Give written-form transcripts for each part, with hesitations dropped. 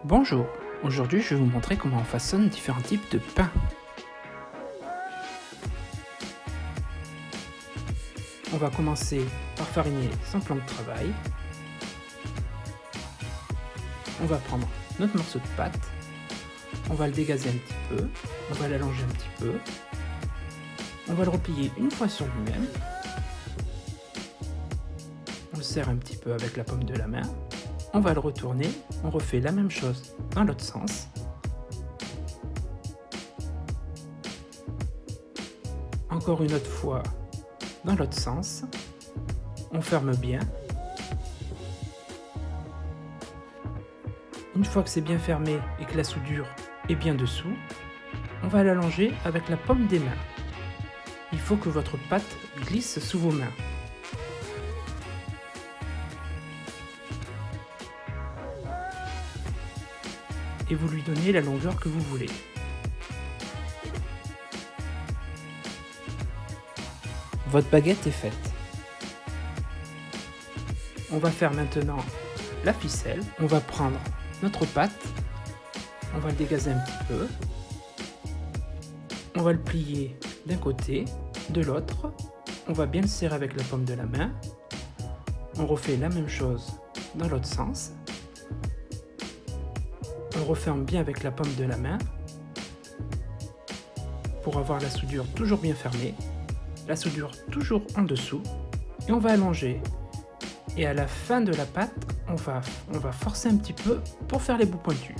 Bonjour, aujourd'hui je vais vous montrer comment on façonne différents types de pain. On va commencer par fariner son plan de travail. On va prendre notre morceau de pâte, on va le dégazer un petit peu, on va l'allonger un petit peu, on va le replier une fois sur lui-même, on le serre un petit peu avec la paume de la main, on va le retourner, on refait la même chose dans l'autre sens. Encore une autre fois dans l'autre sens, on ferme bien. Une fois que c'est bien fermé et que la soudure est bien dessous, on va l'allonger avec la paume des mains. Il faut que votre pâte glisse sous vos mains. Et vous lui donnez la longueur que vous voulez. Votre baguette est faite. On va faire maintenant la ficelle. On va prendre notre pâte, on va le dégazer un petit peu, on va le plier d'un côté, de l'autre, on va bien le serrer avec la paume de la main, on refait la même chose dans l'autre sens, on referme bien avec la paume de la main pour avoir la soudure toujours bien fermée, la soudure toujours en dessous, et on va allonger. Et à la fin de la pâte, on va forcer un petit peu pour faire les bouts pointus.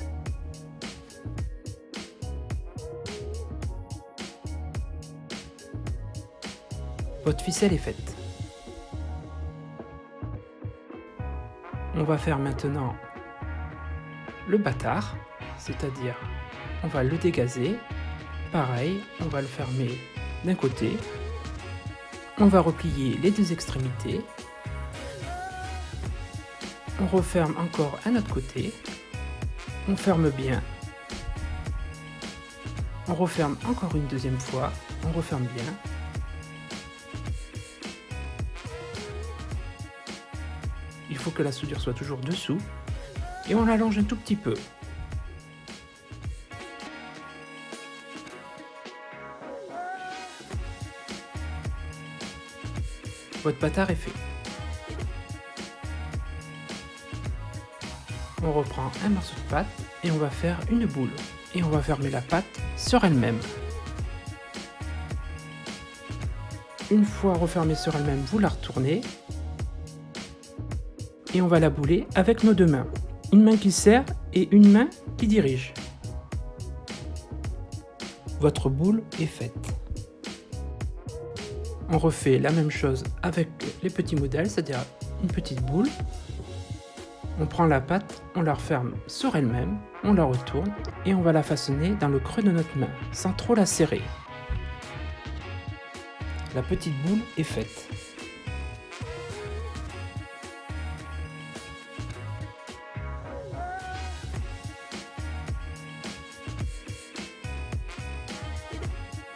Votre ficelle est faite. On va faire maintenant le bâtard, c'est-à-dire on va le dégazer. Pareil, on va le fermer d'un côté. On va replier les deux extrémités. On referme encore un autre côté, on ferme bien, on referme encore une deuxième fois, on referme bien. Il faut que la soudure soit toujours dessous et on l'allonge un tout petit peu. Votre bâtard est fait. On reprend un morceau de pâte et on va faire une boule. Et on va fermer la pâte sur elle-même. Une fois refermée sur elle-même, vous la retournez. Et on va la bouler avec nos deux mains. Une main qui serre et une main qui dirige. Votre boule est faite. On refait la même chose avec les petits modèles, c'est-à-dire une petite boule. On prend la pâte, on la referme sur elle-même, on la retourne et on va la façonner dans le creux de notre main, sans trop la serrer. La petite boule est faite.